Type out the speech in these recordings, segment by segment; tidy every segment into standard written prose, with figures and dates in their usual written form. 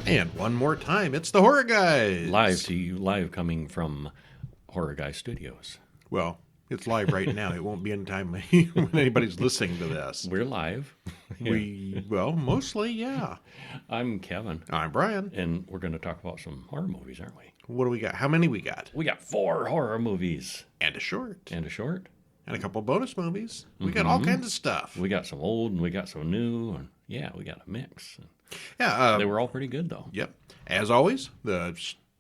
And one more time, it's the Horror Guys. Live coming from Horror Guy Studios. Well, it's live right now. It won't be in time when anybody's listening to this. We're live. Yeah. Mostly, yeah. I'm Kevin. I'm Brian. And we're going to talk about some horror movies, aren't we? What do we got? How many we got? We got 4 horror movies. And a short. And a short. And a couple of bonus movies. We got all kinds of stuff. We got some old and we got some new. And yeah, we got a mix. Yeah. They were all pretty good, though. Yep. As always, the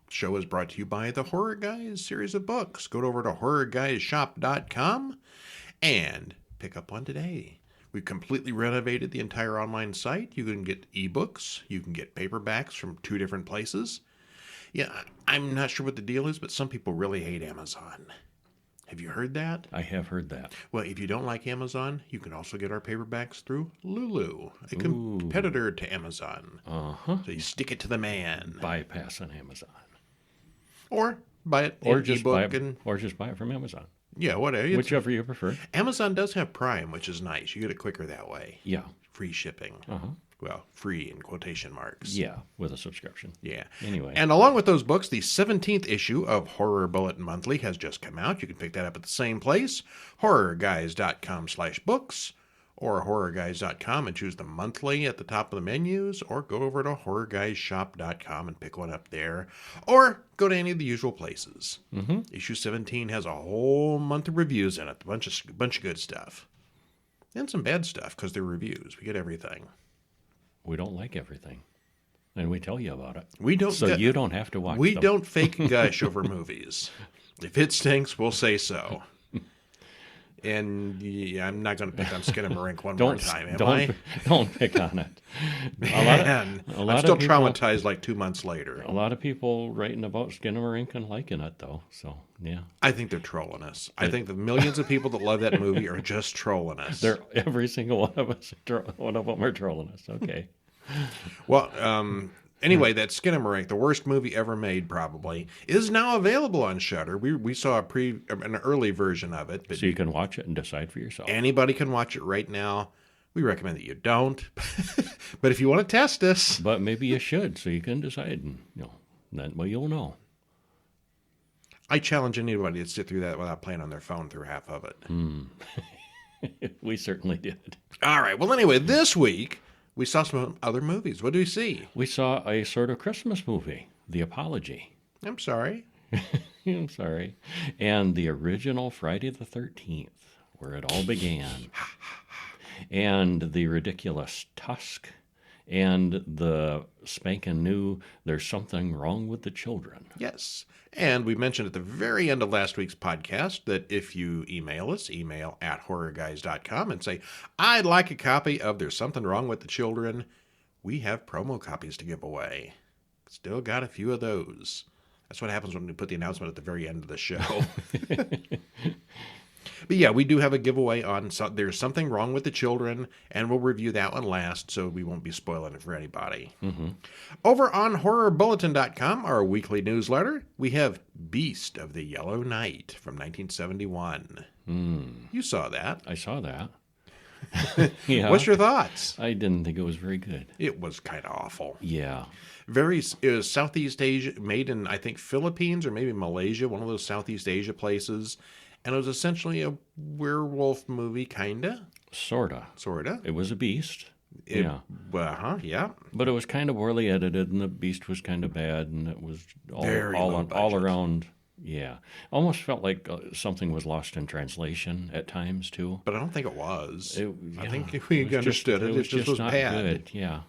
show is brought to you by the Horror Guys series of books. Go over to horrorguysshop.com and pick up one today. We've completely renovated the entire online site. You can get ebooks. You can get paperbacks from 2 different places. Yeah, I'm not sure what the deal is, but some people really hate Amazon. Have you heard that? I have heard that. Well, if you don't like Amazon, you can also get our paperbacks through Lulu, a competitor to Amazon. Uh-huh. So you stick it to the man. Bypass on Amazon. Or buy it Or in just ebook buy it from Amazon. Yeah, whatever. Whichever you prefer. Amazon does have Prime, which is nice. You get it quicker that way. Yeah. Free shipping. Uh-huh. Well, free in quotation marks. Yeah, with a subscription. Yeah. Anyway. And along with those books, the 17th issue of Horror Bulletin Monthly has just come out. You can pick that up at the same place, horrorguys.com/books, or horrorguys.com and choose the monthly at the top of the menus, or go over to horrorguysshop.com and pick one up there, or go to any of the usual places. Mm-hmm. Issue 17 has a whole month of reviews in it, a bunch of good stuff. And some bad stuff, because they're reviews. We get everything. We don't like everything, and we tell you about it. We don't. So you don't have to watch We them. don't fake gush over movies. If it stinks, we'll say so. And yeah, I'm not going to pick on Skinamarink one more time, am I? Don't pick on it. I'm still traumatized like 2 months later. A lot of people writing about Skinamarink and liking it, though. So, yeah. I think they're trolling us. I think the millions of people that love that movie are just trolling us. Every single one of us, one of them are trolling us. Okay. Well, anyway, that Skinamarink, the worst movie ever made, probably, is now available on Shudder. We saw an early version of it, but so you can watch it and decide for yourself. Anybody can watch it right now. We recommend that you don't, but if you want to test us, but maybe you should, so you can decide, and then you'll know. I challenge anybody to sit through that without playing on their phone through half of it. We certainly did. All right. Well, anyway, this week we saw some other movies. What did we see? We saw a sort of Christmas movie, The Apology. I'm sorry. I'm sorry. And the original Friday the 13th, where it all began. And the ridiculous Tusk. And the spanking new There's Something Wrong with the Children. Yes. And we mentioned at the very end of last week's podcast that if you email us, email at horrorguys.com and say, I'd like a copy of There's Something Wrong with the Children, we have promo copies to give away. Still got a few of those. That's what happens when we put the announcement at the very end of the show. But yeah, we do have a giveaway on There's Something Wrong with the Children, and we'll review that one last, so we won't be spoiling it for anybody. Mm-hmm. Over on horrorbulletin.com, our weekly newsletter, we have Beast of the Yellow Night from 1971. You saw that. I saw that. Yeah. What's your thoughts? I didn't think it was very good. It was kind of awful. Yeah. It was Southeast Asia, made in, I think, Philippines or maybe Malaysia, one of those Southeast Asia places. And it was essentially a werewolf movie, kinda. Sorta. Sorta. It was a beast. Yeah. Yeah. But it was kind of poorly edited, and the beast was kind of bad, and it was all around. Yeah. Almost felt like something was lost in translation at times, too. But I don't think it was. I think if we understood it, it just was not bad. Good. Yeah.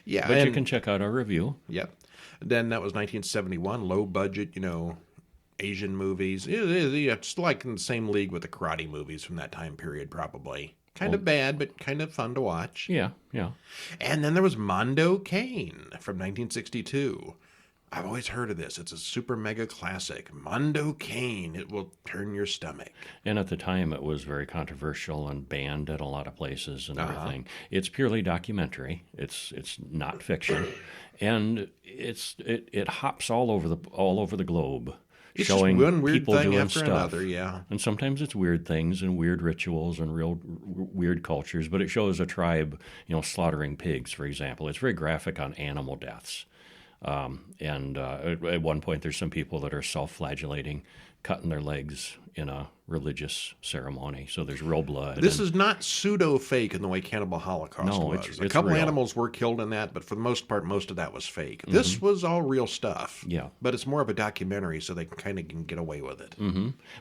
Yeah. But you can check out our review. Yep. Then that was 1971, low budget, Asian movies. It's like in the same league with the karate movies from that time period, probably. Kind of bad, but kind of fun to watch. Yeah, yeah. And then there was Mondo Cane from 1962. I've always heard of this. It's a super mega classic. Mondo Cane. It will turn your stomach. And at the time, it was very controversial and banned at a lot of places and everything. It's purely documentary. It's not fiction, and it hops all over the globe. It's showing just one weird people thing doing after stuff. another, yeah. And sometimes it's weird things and weird rituals and real weird cultures, but it shows a tribe, slaughtering pigs, for example. It's very graphic on animal deaths. At one point, there's some people that are self-flagellating, cutting their legs in a religious ceremony. So there's real blood. This is not pseudo-fake in the way Cannibal Holocaust No, was. it's A couple real. animals were killed in that, but for the most part, most of that was fake. This was all real stuff. Yeah. But it's more of a documentary, so they kind of can get away with it.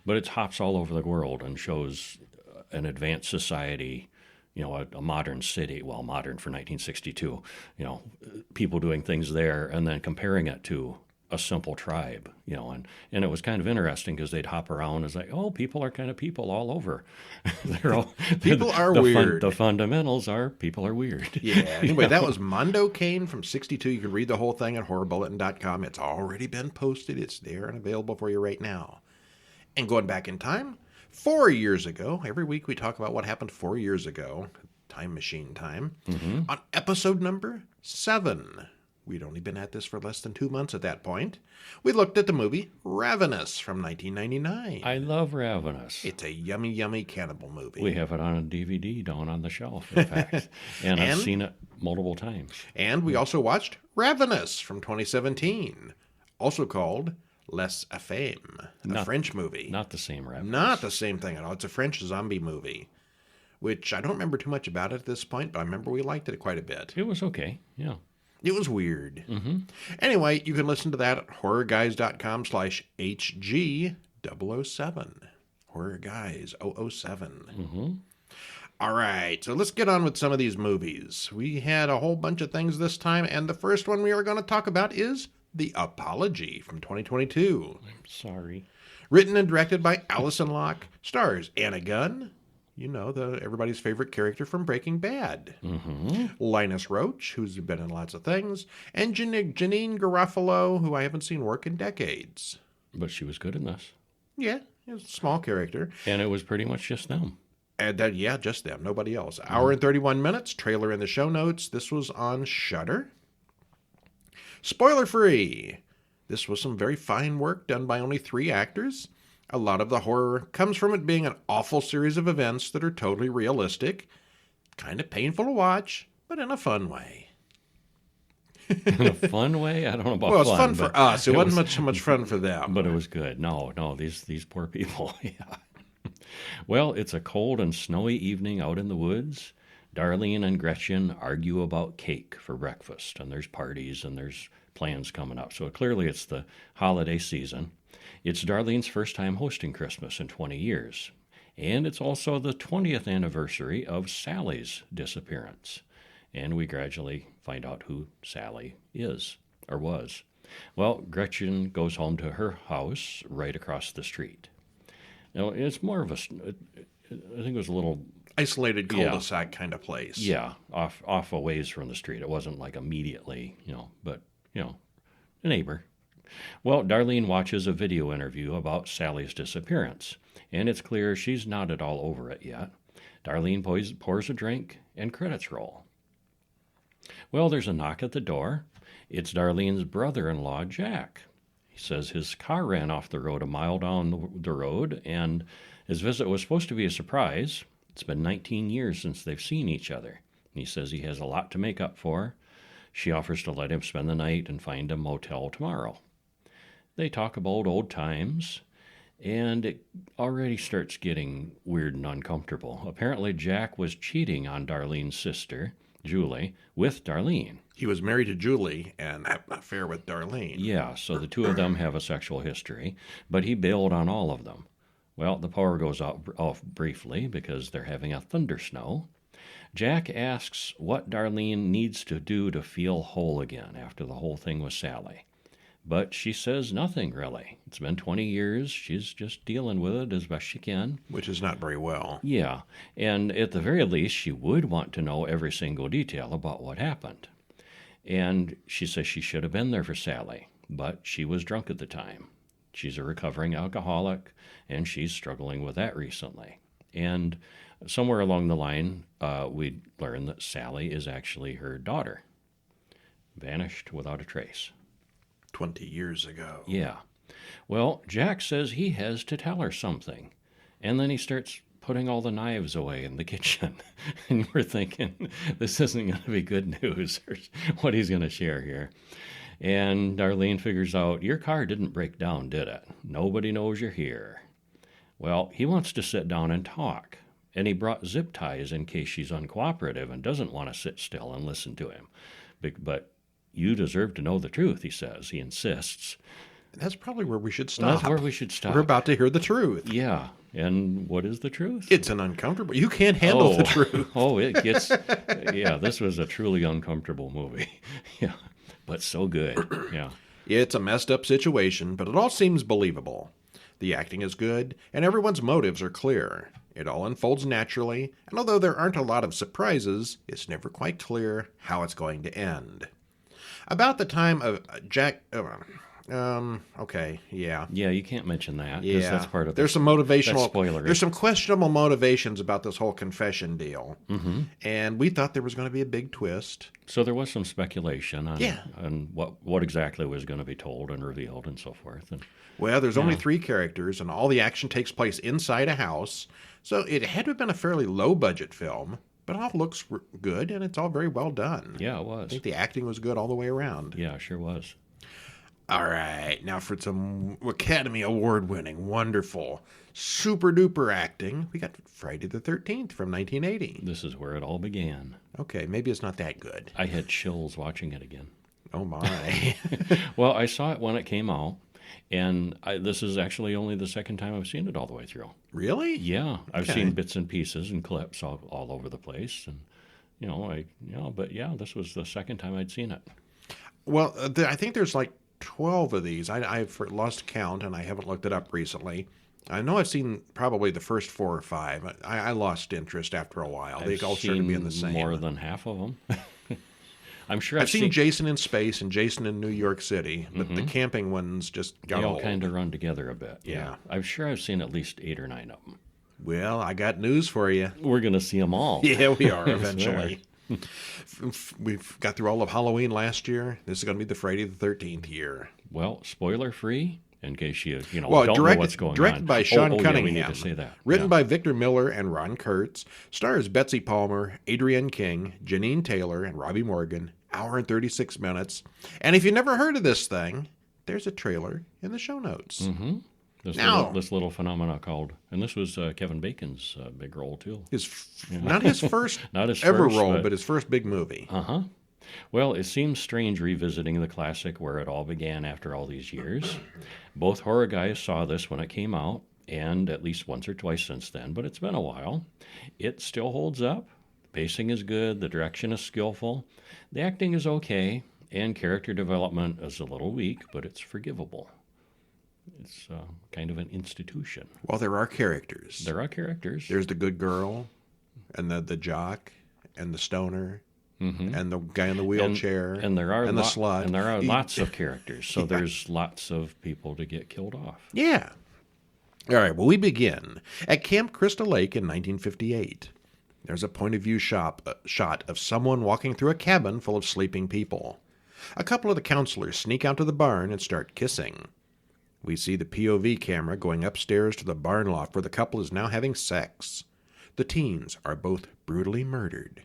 But it hops all over the world and shows an advanced society, a modern city, well, modern for 1962, people doing things there, and then comparing it to a simple tribe, and it was kind of interesting because they'd hop around. It's like, oh, people are kind of people all over. They're all People are weird. The fundamentals are people are weird. Yeah. Anyway, that was Mondo Cane from 62. You can read the whole thing at horrorbulletin.com. It's already been posted. It's there and available for you right now. And going back in time, 4 years ago, every week we talk about what happened 4 years ago, time machine time, on episode number 7. We'd only been at this for less than 2 months at that point. We looked at the movie Ravenous from 1999. I love Ravenous. It's a yummy, yummy cannibal movie. We have it on a DVD down on the shelf, in fact. And I've seen it multiple times. And we also watched Ravenous from 2017, also called Les Affame, a French movie. Not the same Ravenous. Not the same thing at all. It's a French zombie movie, which I don't remember too much about it at this point, but I remember we liked it quite a bit. It was okay, yeah. It was weird. Anyway, you can listen to that at horrorguys.com/HG007. Horror Guys 007. All right, so let's get on with some of these movies. We had a whole bunch of things this time, and the first one we are going to talk about is The Apology from 2022. I'm sorry. Written and directed by Alison Locke, stars Anna Gunn, everybody's favorite character from Breaking Bad. Linus Roach, who's been in lots of things, and Janine Garofalo, who I haven't seen work in decades. But she was good in this. Yeah, it's a small character. And it was pretty much just them. And just them, nobody else. Hour and 31 minutes, trailer in the show notes. This was on Shudder. Spoiler free. This was some very fine work done by only 3 actors. A lot of the horror comes from it being an awful series of events that are totally realistic. Kind of painful to watch, but in a fun way. In a fun way? I don't know about well, it's fun. For us. It wasn't so much fun for them. But it was good. No, these poor people. Yeah. Well, it's a cold and snowy evening out in the woods. Darlene and Gretchen argue about cake for breakfast, and there's parties and there's plans coming up. So clearly it's the holiday season. It's Darlene's first time hosting Christmas in 20 years. And it's also the 20th anniversary of Sally's disappearance. And we gradually find out who Sally is, or was. Well, Gretchen goes home to her house right across the street. Now, it's more of I think it was a little isolated cul-de-sac kind of place. Yeah, off a ways from the street. It wasn't like immediately, but, a neighbor. Well, Darlene watches a video interview about Sally's disappearance, and it's clear she's not at all over it yet. Darlene pours a drink, and credits roll. Well, there's a knock at the door. It's Darlene's brother-in-law, Jack. He says his car ran off the road a mile down the road, and his visit was supposed to be a surprise. It's been 19 years since they've seen each other. He says he has a lot to make up for. She offers to let him spend the night and find a motel tomorrow. They talk about old times, and it already starts getting weird and uncomfortable. Apparently, Jack was cheating on Darlene's sister, Julie, with Darlene. He was married to Julie and had an affair with Darlene. Yeah, so the two of them have a sexual history, but he bailed on all of them. Well, the power goes off briefly because they're having a thundersnow. Jack asks what Darlene needs to do to feel whole again after the whole thing with Sally. But she says nothing, really. It's been 20 years. She's just dealing with it as best she can. Which is not very well. Yeah, and at the very least, she would want to know every single detail about what happened. And she says she should have been there for Sally, but she was drunk at the time. She's a recovering alcoholic, and she's struggling with that recently. And somewhere along the line, we learn that Sally is actually her daughter. Vanished without a trace. 20 years ago. Yeah. Well, Jack says he has to tell her something. And then he starts putting all the knives away in the kitchen. And we're thinking, this isn't going to be good news, or what he's going to share here. And Darlene figures out, your car didn't break down, did it? Nobody knows you're here. Well, he wants to sit down and talk. And he brought zip ties in case she's uncooperative and doesn't want to sit still and listen to him. But you deserve to know the truth, he says. He insists. That's probably where we should stop. That's where we should stop. We're about to hear the truth. Yeah. And what is the truth? It's an uncomfortable. You can't handle the truth. It gets. Yeah, this was a truly uncomfortable movie. Yeah, but so good. Yeah. It's a messed up situation, but it all seems believable. The acting is good, and everyone's motives are clear. It all unfolds naturally, and although there aren't a lot of surprises, it's never quite clear how it's going to end. About the time of Jack... okay, yeah. Yeah, you can't mention that. Yeah, that's part of there's some motivational... spoilery. There's some questionable motivations about this whole confession deal. Mm-hmm. And we thought there was going to be a big twist. So there was some speculation on what exactly was going to be told and revealed and so forth. And, well, there's only 3 characters, and all the action takes place inside a house. So it had to have been a fairly low-budget film, but it all looks good, and it's all very well done. Yeah, it was. I think the acting was good all the way around. Yeah, sure was. All right, now for some Academy Award-winning, wonderful, super-duper acting, we got Friday the 13th from 1980. This is where it all began. Okay, maybe it's not that good. I had chills watching it again. Oh, my. Well, I saw it when it came out, and this is actually only the second time I've seen it all the way through. Really? Yeah, I've seen bits and pieces and clips all over the place, and but yeah, this was the second time I'd seen it. Well, I think there's like 12 of these. I've lost count, and I haven't looked it up recently. I know I've seen probably the first 4 or 5. I lost interest after a while. They all started being the same. More than half of them. I'm sure I've seen Jason in Space and Jason in New York City, but the camping ones just got old. They all kind of run together a bit. Yeah. I'm sure I've seen at least 8 or 9 of them. Well, I got news for you. We're going to see them all. Yeah, we are eventually. We've got through all of Halloween last year. This is going to be the Friday the 13th year. Well, spoiler-free, in case you don't know what's going on. Directed by Sean Cunningham. Yeah, we need to say that. Written by Victor Miller and Ron Kurtz. Stars Betsy Palmer, Adrienne King, Janine Taylor, and Robbie Morgan. Hour and 36 minutes. And if you never heard of this thing, there's a trailer in the show notes. Mm-hmm. This little phenomena called, and this was Kevin Bacon's big role too. Not his first role, but his first big movie. Uh-huh. Well, it seems strange revisiting the classic where it all began after all these years. Both horror guys saw this when it came out, and at least once or twice since then, but it's been a while. It still holds up. The pacing is good. The direction is skillful. The acting is okay, and character development is a little weak, but it's forgivable. It's kind of an institution. Well, there are characters. There are characters. There's the good girl, and the jock, and the stoner, and the guy in the wheelchair, and the slut. And there are lots of characters, so Yeah. there's lots of people to get killed off. Yeah. All right, well, we begin at Camp Crystal Lake in 1958. There's a point-of-view shot of someone walking through a cabin full of sleeping people. A couple of the counselors sneak out to the barn and start kissing. We see the POV camera going upstairs to the barn loft where the couple is now having sex. The teens are both brutally murdered.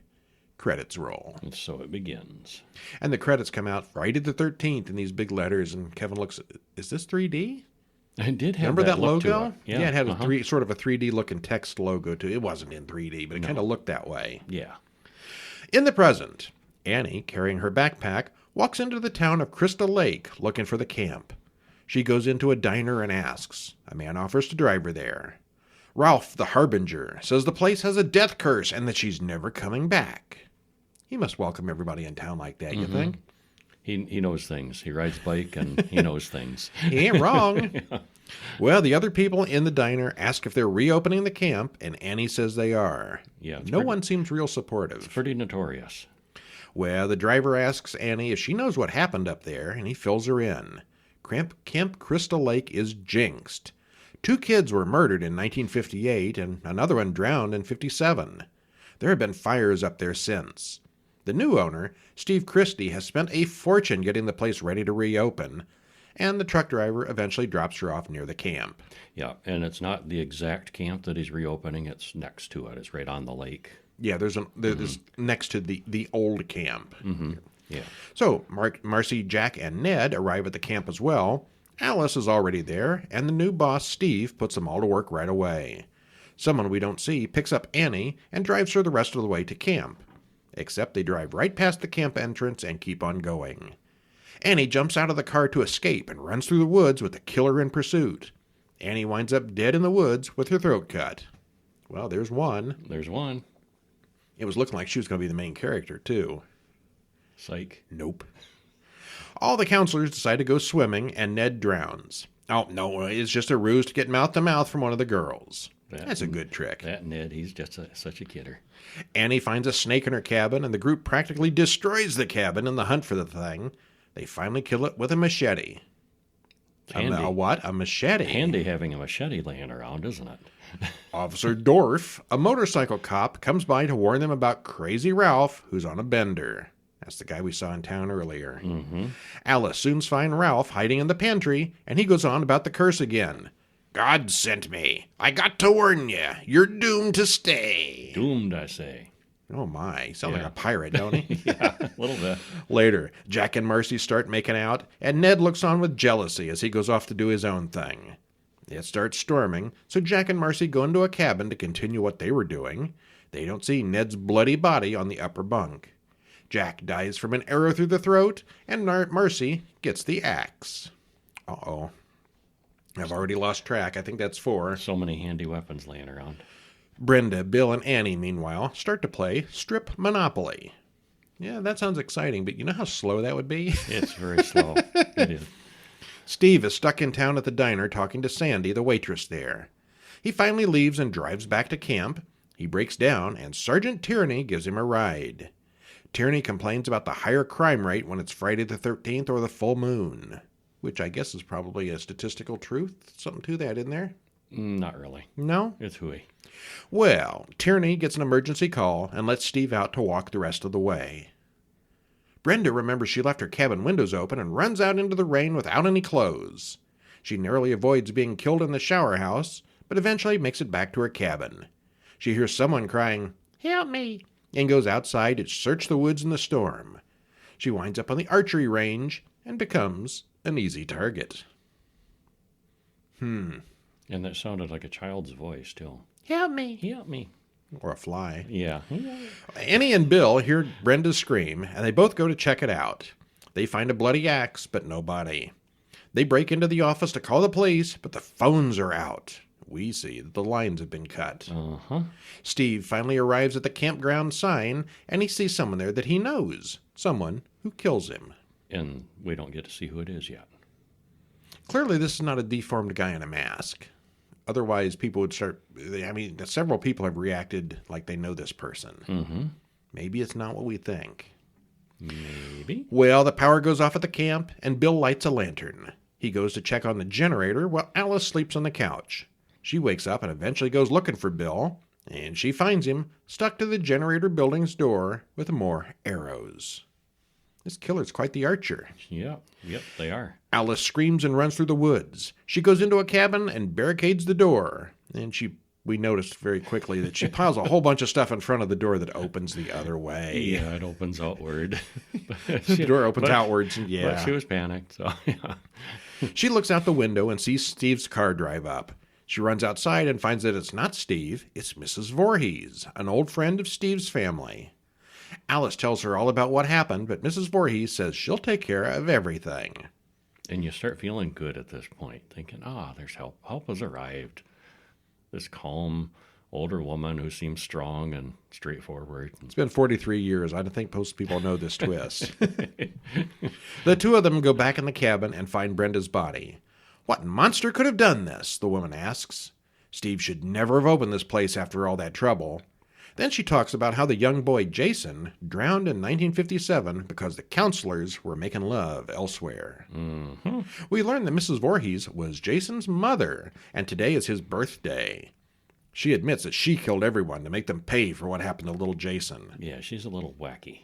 Credits roll. And so it begins. And the credits come out Friday the 13th in these big letters, and Kevin looks, is this 3D? I did have Remember that look logo? To it. Yeah, it had sort of a 3D looking text logo to it. It wasn't in 3D, but it kind of looked that way. Yeah. In the present, Annie, carrying her backpack, walks into the town of Crystal Lake looking for the camp. She goes into a diner and asks. A man offers to drive her there. Ralph, the harbinger, says the place has a death curse and that she's never coming back. He must welcome everybody in town like that, you think? He knows things. He rides bike and he knows things. He ain't wrong. Yeah. Well, the other people in the diner ask if they're reopening the camp, and Annie says they are. Yeah, no one seems real supportive. It's pretty notorious. Well, the driver asks Annie if she knows what happened up there, and he fills her in. Camp Crystal Lake is jinxed. 2 kids were murdered in 1958, and another one drowned in 57. There have been fires up there since. The new owner, Steve Christie, has spent a fortune getting the place ready to reopen, and the truck driver eventually drops her off near the camp. Yeah, and it's not the exact camp that he's reopening. It's next to it. It's right on the lake. Yeah, there's next to the old camp. Yeah. So Marcy, Jack, and Ned arrive at the camp as well. Alice is already there, and the new boss, Steve, puts them all to work right away. Someone we don't see picks up Annie and drives her the rest of the way to camp. Except they drive right past the camp entrance and keep on going. Annie jumps out of the car to escape and runs through the woods with the killer in pursuit. Annie winds up dead in the woods with her throat cut. Well, there's one. There's one. It was looking like she was going to be the main character, too. Psych. Nope. All the counselors decide to go swimming, and Ned drowns. Oh, no, it's just a ruse to get mouth-to-mouth from one of the girls. That's a good trick. That Ned, he's just such a kidder. Annie finds a snake in her cabin, and the group practically destroys the cabin in the hunt for the thing. They finally kill it with a machete. Handy. A what? A machete. Handy having a machete laying around, isn't it? Officer Dorf, a motorcycle cop, comes by to warn them about Crazy Ralph, who's on a bender. That's the guy we saw in town earlier. Mm-hmm. Alice soon finds Ralph hiding in the pantry, and he goes on about the curse again. God sent me. I got to warn you. You're doomed to stay. Doomed, I say. Oh, my. Sounds like a pirate, don't he? Yeah, a little bit. Later, Jack and Marcy start making out, and Ned looks on with jealousy as he goes off to do his own thing. It starts storming, so Jack and Marcy go into a cabin to continue what they were doing. They don't see Ned's bloody body on the upper bunk. Jack dies from an arrow through the throat, and Marcy gets the axe. Uh-oh. I've already lost track. I think that's 4. So many handy weapons laying around. Brenda, Bill, and Annie, meanwhile, start to play Strip Monopoly. Yeah, that sounds exciting, but you know how slow that would be? It's very slow. It is. Steve is stuck in town at the diner talking to Sandy, the waitress there. He finally leaves and drives back to camp. He breaks down, and Sergeant Tierney gives him a ride. Tierney complains about the higher crime rate when it's Friday the 13th or the full moon, which I guess is probably a statistical truth. Something to that, isn't there? Not really. No? It's hooey. Well, Tierney gets an emergency call and lets Steve out to walk the rest of the way. Brenda remembers she left her cabin windows open and runs out into the rain without any clothes. She narrowly avoids being killed in the shower house, but eventually makes it back to her cabin. She hears someone crying, "Help me," and goes outside to search the woods in the storm. She winds up on the archery range and becomes an easy target. And that sounded like a child's voice, too. Help me. Help me. Or a fly. Yeah. Annie and Bill hear Brenda scream, and they both go to check it out. They find a bloody axe, but no body. They break into the office to call the police, but the phones are out. We see that the lines have been cut. Uh-huh. Steve finally arrives at the campground sign, and he sees someone there that he knows. Someone who kills him. And we don't get to see who it is yet. Clearly, this is not a deformed guy in a mask. Otherwise, people would start... I mean, several people have reacted like they know this person. Mm-hmm. Maybe it's not what we think. Maybe. Well, the power goes off at the camp, and Bill lights a lantern. He goes to check on the generator while Alice sleeps on the couch. She wakes up and eventually goes looking for Bill, and she finds him stuck to the generator building's door with more arrows. This killer's quite the archer. Yep, they are. Alice screams and runs through the woods. She goes into a cabin and barricades the door. And we noticed very quickly that she piles a whole bunch of stuff in front of the door that opens the other way. Yeah, it opens outward. The door opens outwards, and yeah. But she was panicked, so yeah. She looks out the window and sees Steve's car drive up. She runs outside and finds that it's not Steve, it's Mrs. Voorhees, an old friend of Steve's family. Alice tells her all about what happened, but Mrs. Voorhees says she'll take care of everything. And you start feeling good at this point, thinking, there's help. Help has arrived. This calm, older woman who seems strong and straightforward. It's been 43 years. I don't think most people know this twist. The two of them go back in the cabin and find Brenda's body. What monster could have done this? The woman asks. Steve should never have opened this place after all that trouble. Then she talks about how the young boy Jason drowned in 1957 because the counselors were making love elsewhere. Mm-hmm. We learn that Mrs. Voorhees was Jason's mother, and today is his birthday. She admits that she killed everyone to make them pay for what happened to little Jason. Yeah, she's a little wacky.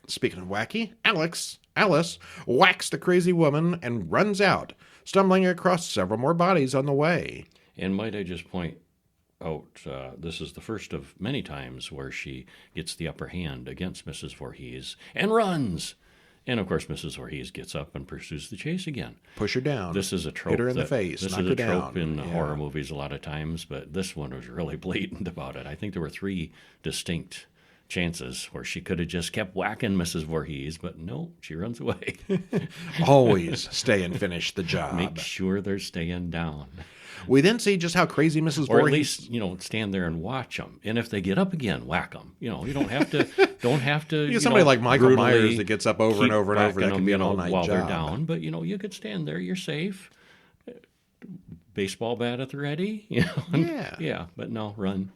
Speaking of wacky, Alice whacks the crazy woman and runs out, stumbling across several more bodies on the way. And might I just point out, this is the first of many times where she gets the upper hand against Mrs. Voorhees and runs. And, of course, Mrs. Voorhees gets up and pursues the chase again. Push her down. This is a trope. Hit her in the face. This knock is her a trope down. in horror movies a lot of times, but this one was really blatant about it. I think there were 3 distinct chances where she could have just kept whacking Mrs. Voorhees, but no, she runs away. Always stay and finish the job. Make sure they're staying down. We then see just how crazy Mrs. Or Voorhees... at least, stand there and watch them. And if they get up again, whack them. You don't have to. somebody like Michael Myers that gets up over and over and over. That can be an all-night while job. They're down. But you could stand there. You're safe. Baseball bat at the ready. Yeah. But no, run.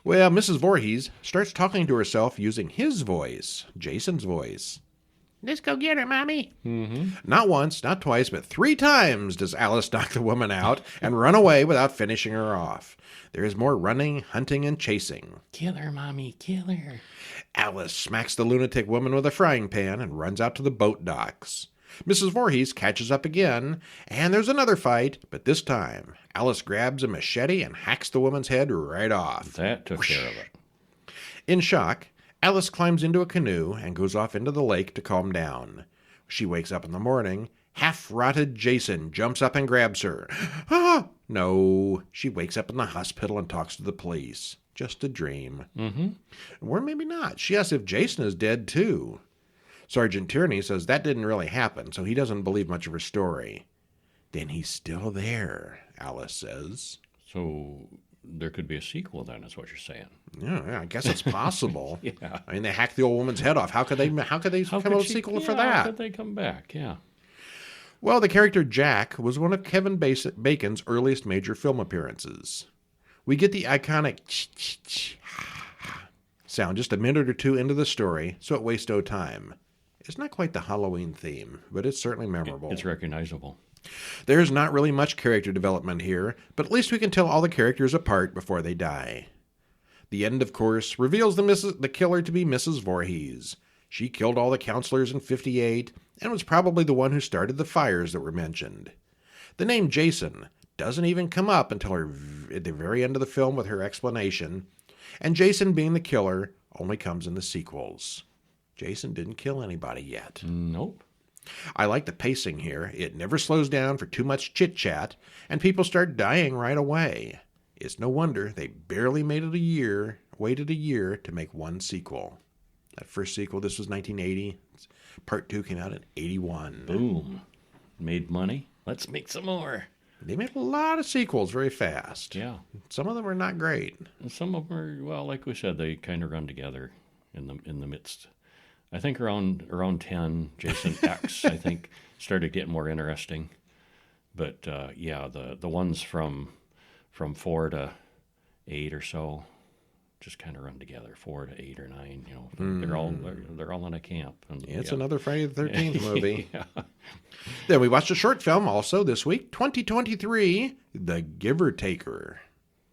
Well, Mrs. Voorhees starts talking to herself using his voice, Jason's voice. Let's go get her, Mommy. Mm-hmm. Not once, not twice, but 3 times does Alice knock the woman out and run away without finishing her off. There is more running, hunting, and chasing. Kill her, Mommy, kill her. Alice smacks the lunatic woman with a frying pan and runs out to the boat docks. Mrs. Voorhees catches up again, and there's another fight, but this time Alice grabs a machete and hacks the woman's head right off. That took care of it. In shock, Alice climbs into a canoe and goes off into the lake to calm down. She wakes up in the morning. Half-rotted Jason jumps up and grabs her. Ah! No, she wakes up in the hospital and talks to the police. Just a dream. Mm-hmm. Or maybe not. She asks if Jason is dead, too. Sergeant Tierney says that didn't really happen, so he doesn't believe much of her story. Then he's still there, Alice says. So there could be a sequel then, is what you're saying. Yeah, I guess it's possible. Yeah. I mean, they hacked the old woman's head off. How could they come up with a sequel for that? How could they come back? Yeah. Well, the character Jack was one of Kevin Bacon's earliest major film appearances. We get the iconic sound just a minute or 2 into the story, so it wastes no time. It's not quite the Halloween theme, but it's certainly memorable. It's recognizable. There's not really much character development here, but at least we can tell all the characters apart before they die. The end, of course, reveals the killer to be Mrs. Voorhees. She killed all the counselors in 58 and was probably the one who started the fires that were mentioned. The name Jason doesn't even come up until at the very end of the film with her explanation, and Jason being the killer only comes in the sequels. Jason didn't kill anybody yet. Nope. I like the pacing here. It never slows down for too much chit-chat, and people start dying right away. It's no wonder they barely waited a year to make one sequel. That first sequel, this was 1980. Part 2 came out in 81. Boom. Made money. Let's make some more. They made a lot of sequels very fast. Yeah. Some of them are not great. And some of them are, well, like we said, they kind of run together in the midst. I think around 10, Jason X, I think, started getting more interesting. But, yeah, the ones from 4 to 8 or so just kind of run together. 4 to 8 or 9, they're all in a camp. And, it's another Friday the 13th movie. Yeah. Then we watched a short film also this week, 2023, The Giver Taker.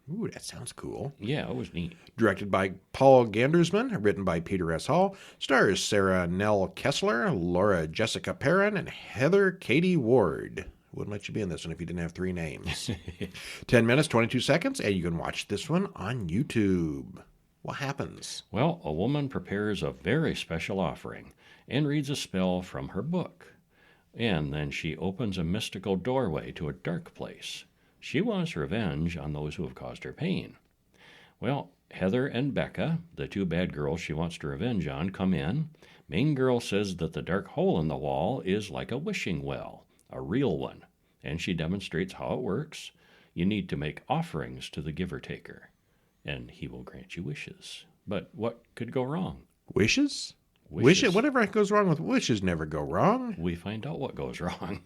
Ooh, that sounds cool. Yeah, it was neat. Directed by Paul Gandersman, written by Peter S. Hall, stars Sarah Nell Kessler, Laura Jessica Perrin, and Heather Katie Ward. Wouldn't let you be in this one if you didn't have 3 names. 10 minutes, 22 seconds, and you can watch this one on YouTube. What happens? Well, a woman prepares a very special offering and reads a spell from her book. And then she opens a mystical doorway to a dark place. She wants revenge on those who have caused her pain. Well, Heather and Becca, the 2 bad girls she wants to revenge on, come in. Main girl says that the dark hole in the wall is like a wishing well, a real one, and she demonstrates how it works. You need to make offerings to the giver-taker, and he will grant you wishes. But what could go wrong? Wishes? Wishes? Whatever goes wrong with wishes never go wrong. We find out what goes wrong.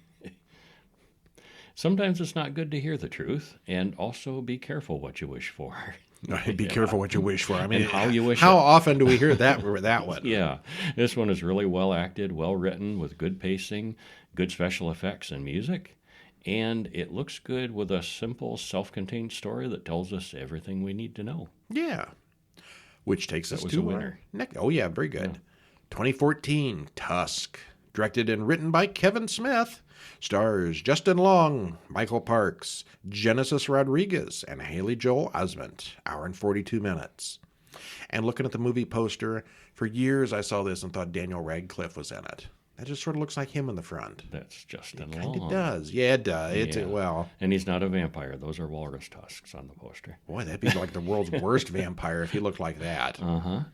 Sometimes it's not good to hear the truth, and also be careful what you wish for. Be careful what you wish for. I mean, and how you wish. How often do we hear that one? Yeah, this one is really well acted, well written, with good pacing, good special effects and music, and it looks good with a simple, self-contained story that tells us everything we need to know. Yeah, which takes us was to a winner. Oh yeah, very good. Yeah. 2014, Tusk, directed and written by Kevin Smith. Stars Justin Long, Michael Parks, Genesis Rodriguez, and Haley Joel Osment. Hour and 42 minutes. And looking at the movie poster, for years I saw this and thought Daniel Radcliffe was in it. That just sort of looks like him in the front. That's Justin Kind Long. of does. Yeah, it does. Yeah. Well, And he's not a vampire. Those are walrus tusks on the poster. boy, that'd be like the world's worst vampire if he looked like that. Uh-huh.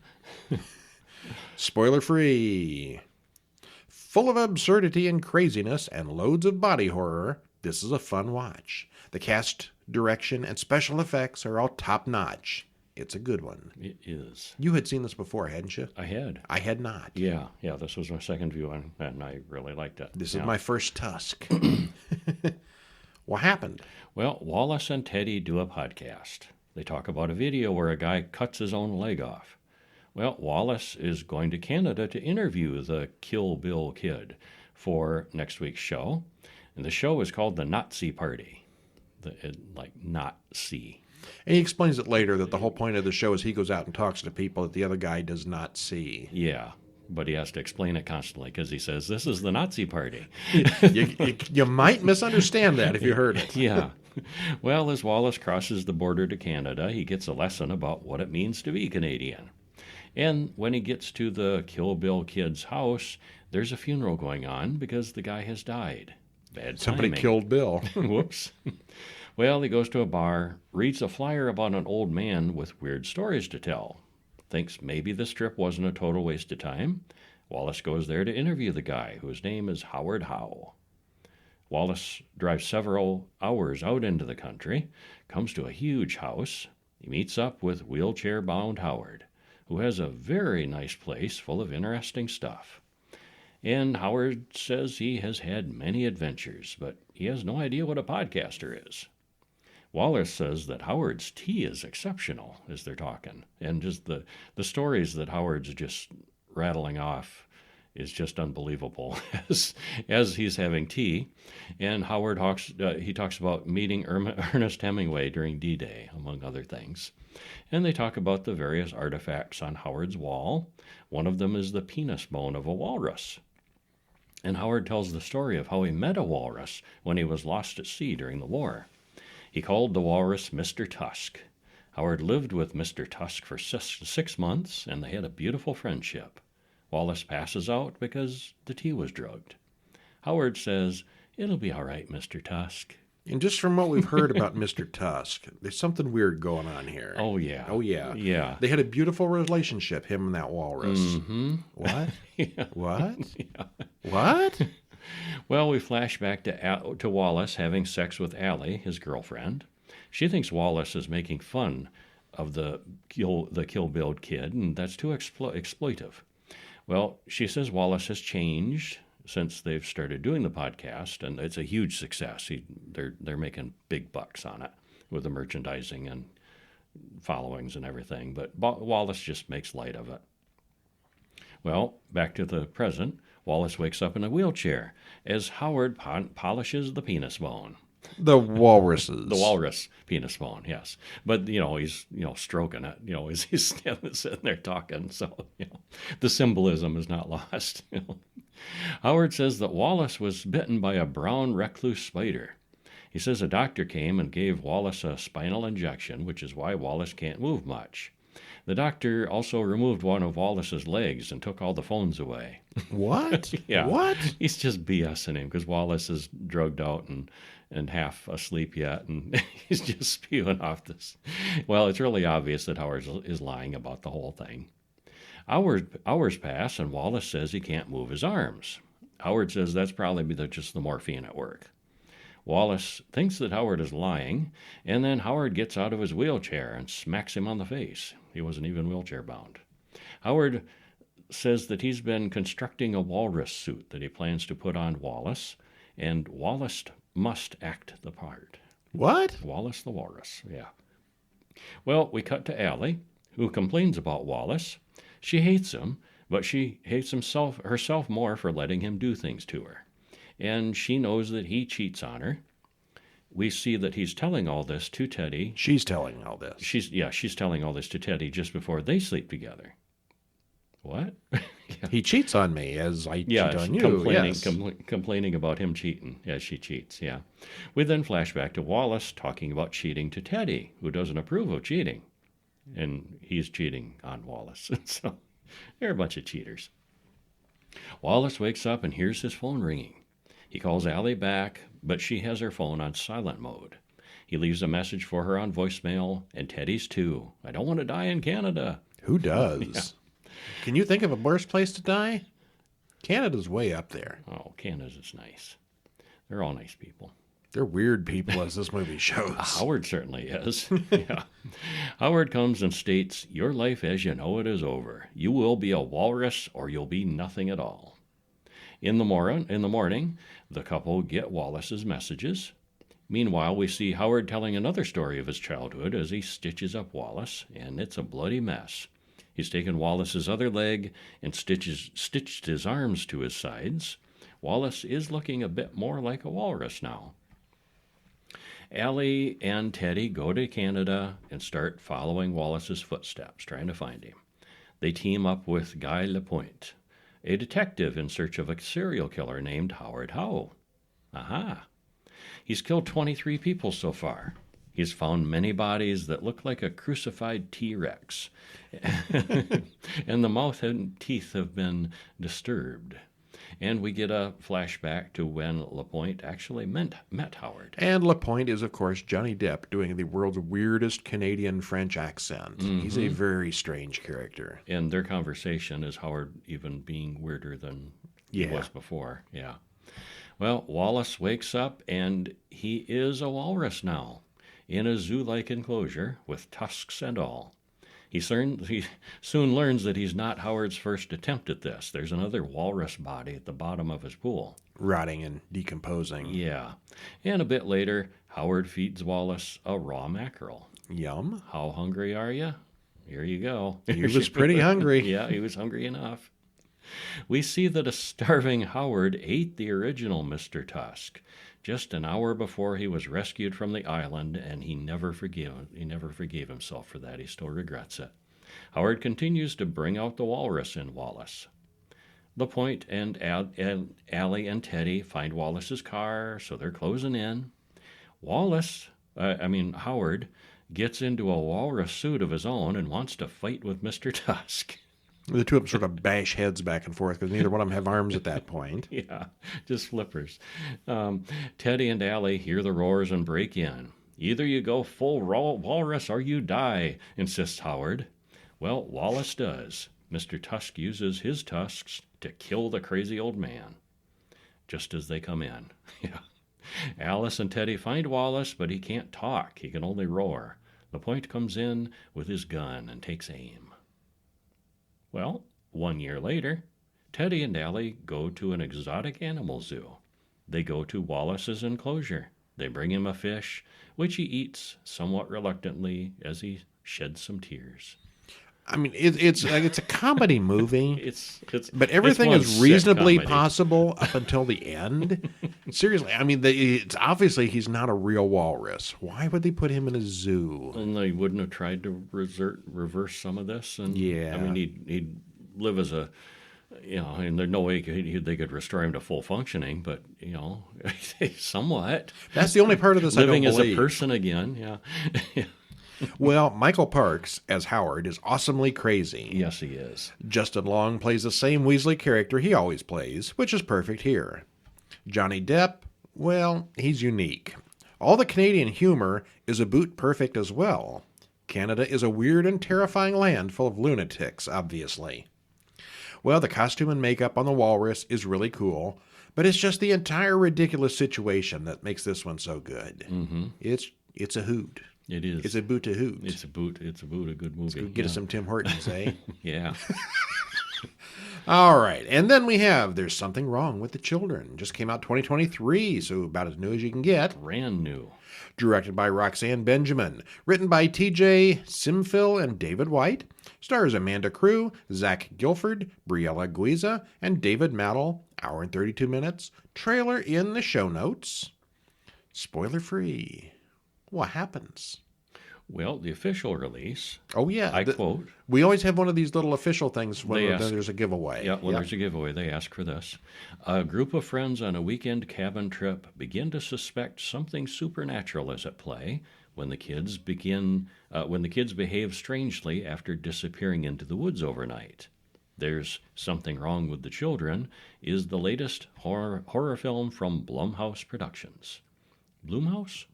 Spoiler free. Full of absurdity and craziness and loads of body horror, this is a fun watch. The cast, direction, and special effects are all top notch. It's a good one. It is. You had seen this before, hadn't you? I had. I had not. Yeah, this was my second view on that, and I really liked it. This is my first Tusk. What happened? Well, Wallace and Teddy do a podcast. They talk about a video where a guy cuts his own leg off. Well, Wallace is going to Canada to interview the Kill Bill Kid for next week's show. And the show is called The Nazi Party. Like Nazi. And he explains it later that the whole point of the show is he goes out and talks to people that the other guy does not see. Yeah, but he has to explain it constantly because he says, this is the Nazi Party. you might misunderstand that if you heard it. Yeah. Well, as Wallace crosses the border to Canada, he gets a lesson about what it means to be Canadian. And when he gets to the Kill Bill Kid's house, there's a funeral going on because the guy has died. Bad timing. Somebody killed Bill. Whoops. Well, he goes to a bar, reads a flyer about an old man with weird stories to tell. Thinks maybe this trip wasn't a total waste of time. Wallace goes there to interview the guy, whose name is Howard Howe. Wallace drives several hours out into the country, comes to a huge house. He meets up with wheelchair-bound Howard, who has a very nice place full of interesting stuff. And Howard says he has had many adventures, but he has no idea what a podcaster is. Wallace says that Howard's tea is exceptional as they're talking, and just the stories that Howard's just rattling off is just unbelievable as he's having tea. And Howard talks about meeting Ernest Hemingway during D-Day, among other things. And they talk about the various artifacts on Howard's wall. One of them is the penis bone of a walrus. And Howard tells the story of how he met a walrus when he was lost at sea during the war. He called the walrus Mr. Tusk. Howard lived with Mr. Tusk for 6 months, and they had a beautiful friendship. Wallace passes out because the tea was drugged. Howard says, "It'll be all right, Mr. Tusk." And just from what we've heard about Mr. Tusk, there's something weird going on here. Oh, yeah. Oh, yeah. Yeah. They had a beautiful relationship, him and that walrus. Mm-hmm. What? Yeah. What? Yeah. What? Well, we flash back to Wallace having sex with Allie, his girlfriend. She thinks Wallace is making fun of the Kill Bill Kid, and that's too exploitive. Well, she says Wallace has changed since they've started doing the podcast, and it's a huge success. They're making big bucks on it with the merchandising and followings and everything, but Wallace just makes light of it. Well, back to the present, Wallace wakes up in a wheelchair as Howard polishes the penis bone. The walruses. The walrus penis bone, yes. But, he's, stroking it, as he's sitting there talking. So, the symbolism is not lost. Howard says that Wallace was bitten by a brown recluse spider. He says a doctor came and gave Wallace a spinal injection, which is why Wallace can't move much. The doctor also removed one of Wallace's legs and took all the phones away. What? Yeah. What? He's just BSing him because Wallace is drugged out and half asleep yet, and he's just spewing off this. Well, it's really obvious that Howard is lying about the whole thing. Hours pass, and Wallace says he can't move his arms. Howard says that's probably just the morphine at work. Wallace thinks that Howard is lying, and then Howard gets out of his wheelchair and smacks him on the face. He wasn't even wheelchair bound. Howard says that he's been constructing a walrus suit that he plans to put on Wallace, and Wallace must act the part. What? Wallace the walrus, yeah. Well, we cut to Allie, who complains about Wallace. She hates him, but she hates herself more for letting him do things to her. And she knows that he cheats on her. We see that he's telling all this to Teddy. She's telling all this. She's telling all this to Teddy just before they sleep together. What? Yeah. He cheats on me as I cheat on you. Complaining about him cheating as she cheats, yeah. We then flash back to Wallace talking about cheating to Teddy, who doesn't approve of cheating. And he's cheating on Wallace. So they're a bunch of cheaters. Wallace wakes up and hears his phone ringing. He calls Allie back, but she has her phone on silent mode. He leaves a message for her on voicemail, and Teddy's too. I don't want to die in Canada. Who does? Yeah. Can you think of a worse place to die? Canada's way up there. Oh, Canada's nice. They're all nice people. They're weird people, as this movie shows. Howard certainly is. Yeah. Howard comes and states, "Your life as you know it is over. You will be a walrus or you'll be nothing at all." In the morning, the couple get Wallace's messages. Meanwhile, we see Howard telling another story of his childhood as he stitches up Wallace, and it's a bloody mess. He's taken Wallace's other leg and stitched his arms to his sides. Wallace is looking a bit more like a walrus now. Allie and Teddy go to Canada and start following Wallace's footsteps, trying to find him. They team up with Guy Lapointe, a detective in search of a serial killer named Howard Howe. Aha! He's killed 23 people so far. He's found many bodies that look like a crucified T-Rex. And the mouth and teeth have been disturbed. And we get a flashback to when Lapointe actually met Howard. And Lapointe is, of course, Johnny Depp doing the world's weirdest Canadian-French accent. Mm-hmm. He's a very strange character. And their conversation is Howard even being weirder than he was before. Yeah. Well, Wallace wakes up, and he is a walrus now, in a zoo-like enclosure with tusks and all. He soon learns that he's not Howard's first attempt at this. There's another walrus body at the bottom of his pool. Rotting and decomposing. Yeah. And a bit later, Howard feeds Wallace a raw mackerel. Yum. How hungry are you? Here you go. He was pretty hungry. Yeah, he was hungry enough. We see that a starving Howard ate the original Mr. Tusk just an hour before he was rescued from the island, and he never forgave himself for that. He still regrets it. Howard continues to bring out the walrus in Wallace. Lapointe and Allie and Teddy find Wallace's car, so they're closing in. Howard gets into a walrus suit of his own and wants to fight with Mr. Tusk. The two of them sort of bash heads back and forth because neither one of them have arms at that point. Yeah, just flippers. Teddy and Allie hear the roars and break in. Either you go full walrus or you die, insists Howard. Well, Wallace does. Mr. Tusk uses his tusks to kill the crazy old man. Just as they come in. Yeah. Alice and Teddy find Wallace, but he can't talk. He can only roar. Lapointe comes in with his gun and takes aim. Well, 1 year later, Teddy and Allie go to an exotic animal zoo. They go to Wallace's enclosure. They bring him a fish, which he eats somewhat reluctantly as he sheds some tears. I mean, it's a comedy movie. But everything it's is reasonably possible up until the end. Seriously, I mean, it's obviously he's not a real walrus. Why would they put him in a zoo? And they wouldn't have tried to reverse some of this. And yeah, I mean, he'd live as a, and there's no way they could restore him to full functioning. But somewhat. That's the only part of this living I don't believe. As a person again. Yeah. Well, Michael Parks, as Howard, is awesomely crazy. Yes, he is. Justin Long plays the same Weasley character he always plays, which is perfect here. Johnny Depp, well, he's unique. All the Canadian humor is a boot perfect as well. Canada is a weird and terrifying land full of lunatics, obviously. Well, the costume and makeup on the walrus is really cool, but it's just the entire ridiculous situation that makes this one so good. Mm-hmm. It's a hoot. It is. It's a boot to hoot. It's a boot. A good movie. Let's get us some Tim Hortons, eh? Yeah. All right. And then we have There's Something Wrong with the Children. Just came out 2023, so about as new as you can get. Brand new. Directed by Roxanne Benjamin. Written by T.J. Simphil and David White. Stars Amanda Crew, Zach Gilford, Briella Guiza, and David Maddle. Hour and 32 minutes. Trailer in the show notes. Spoiler free. What happens? Well, the official release. Oh, yeah. I quote. We always have one of these little official things when there's a giveaway. Yeah, when there's a giveaway, they ask for this. A group of friends on a weekend cabin trip begin to suspect something supernatural is at play when the kids behave strangely after disappearing into the woods overnight. There's Something Wrong with the Children is the latest horror film from Blumhouse Productions. Blumhouse?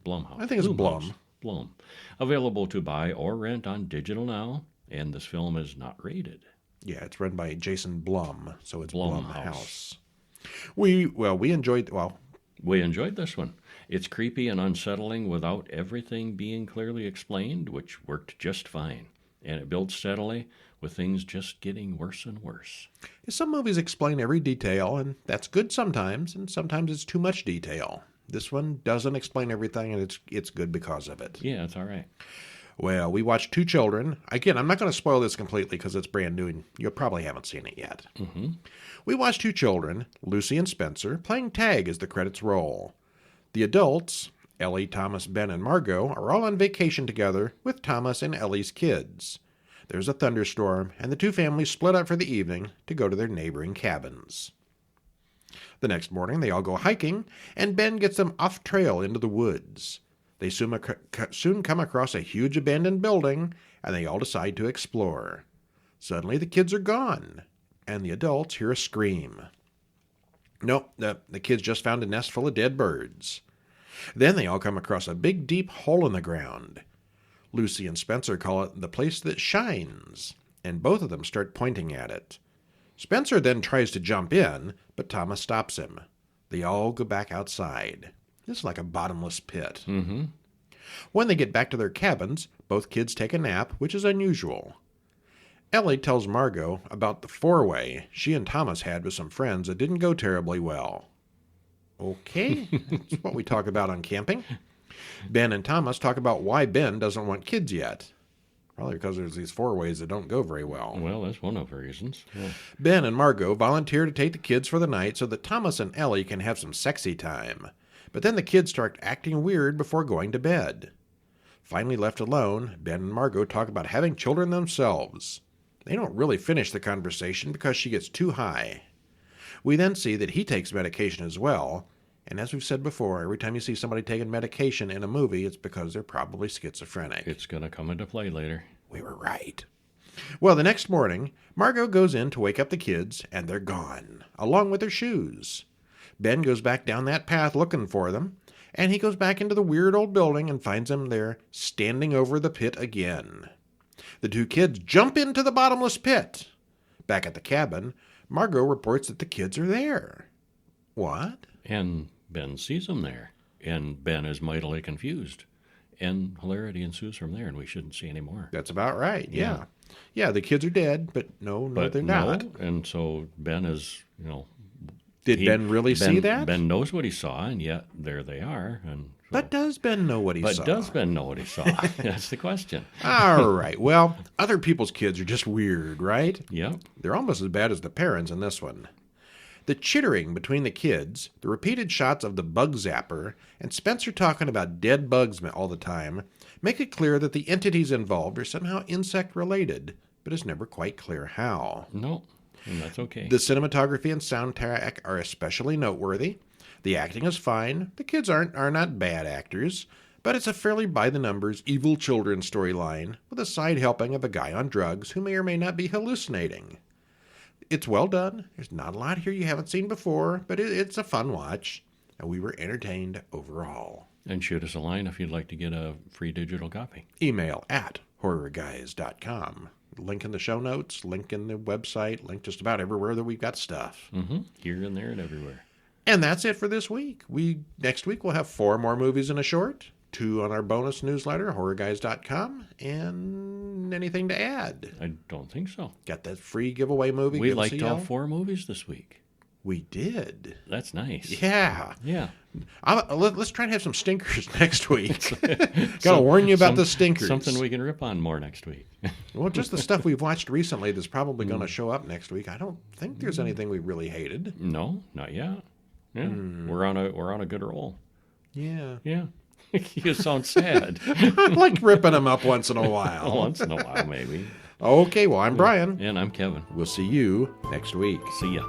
Blumhouse. I think it's Blum. Blum. Available to buy or rent on digital now, and this film is not rated. Yeah, it's run by Jason Blum, so it's Blumhouse. We enjoyed this one. It's creepy and unsettling without everything being clearly explained, which worked just fine. And it builds steadily, with things just getting worse and worse. Some movies explain every detail, and that's good sometimes, and sometimes it's too much detail. This one doesn't explain everything, and it's good because of it. Yeah, it's all right. Well, we watched Two Children. Again, I'm not going to spoil this completely because it's brand new and you probably haven't seen it yet. Mm-hmm. We watched Two Children, Lucy and Spencer, playing tag as the credits roll. The adults, Ellie, Thomas, Ben, and Margot, are all on vacation together with Thomas and Ellie's kids. There's a thunderstorm, and the two families split up for the evening to go to their neighboring cabins. The next morning, they all go hiking, and Ben gets them off trail into the woods. They soon come across a huge abandoned building, and they all decide to explore. Suddenly, the kids are gone, and the adults hear a scream. Nope, the kids just found a nest full of dead birds. Then they all come across a big, deep hole in the ground. Lucy and Spencer call it the place that shines, and both of them start pointing at it. Spencer then tries to jump in, but Thomas stops him. They all go back outside. This is like a bottomless pit. Mm-hmm. When they get back to their cabins, both kids take a nap, which is unusual. Ellie tells Margot about the four-way she and Thomas had with some friends that didn't go terribly well. Okay, that's what we talk about on camping. Ben and Thomas talk about why Ben doesn't want kids yet. Probably because there's these four-ways that don't go very well. Well, that's one of the reasons. Yeah. Ben and Margot volunteer to take the kids for the night so that Thomas and Ellie can have some sexy time. But then the kids start acting weird before going to bed. Finally left alone, Ben and Margot talk about having children themselves. They don't really finish the conversation because she gets too high. We then see that he takes medication as well, and as we've said before, every time you see somebody taking medication in a movie, it's because they're probably schizophrenic. It's going to come into play later. We were right. Well, the next morning, Margot goes in to wake up the kids, and they're gone, along with their shoes. Ben goes back down that path looking for them, and he goes back into the weird old building and finds them there, standing over the pit again. The two kids jump into the bottomless pit. Back at the cabin, Margot reports that the kids are there. What? And Ben sees them there, and Ben is mightily confused. And hilarity ensues from there, and we shouldn't see any more. That's about right, yeah. Yeah, the kids are dead, but no, they're not. And so Ben is, Did Ben really see that? Ben knows what he saw, and yet there they are. But does Ben know what he saw? But does Ben know what he saw? That's the question. All right. Well, other people's kids are just weird, right? Yep. They're almost as bad as the parents in this one. The chittering between the kids, the repeated shots of the bug zapper, and Spencer talking about dead bugs all the time make it clear that the entities involved are somehow insect-related, but it's never quite clear how. No, and that's okay. The cinematography and soundtrack are especially noteworthy. The acting is fine. The kids are not bad actors, but it's a fairly by-the-numbers evil children storyline with a side helping of a guy on drugs who may or may not be hallucinating. It's well done. There's not a lot here you haven't seen before, but it's a fun watch, and we were entertained overall. And shoot us a line if you'd like to get a free digital copy. Email at horrorguys.com. Link in the show notes, link in the website, link just about everywhere that we've got stuff. Mm-hmm. Here and there and everywhere. And that's it for this week. Next week we'll have 4 more movies and a short, 2 on our bonus newsletter, horrorguys.com, and anything to add? I don't think so. Got that free giveaway movie? We liked all 4 movies this week. We did. That's nice. Yeah. Yeah. Let's try and have some stinkers next week. Got to warn you about the stinkers. Something we can rip on more next week. Well, just the stuff we've watched recently that's probably going to show up next week. I don't think there's anything we really hated. No, not yet. Yeah, we're on a good roll. Yeah. Yeah. You sound sad. I like ripping them up once in a while. Once in a while, maybe. Okay, well, I'm Brian. And I'm Kevin. We'll see you next week. See ya.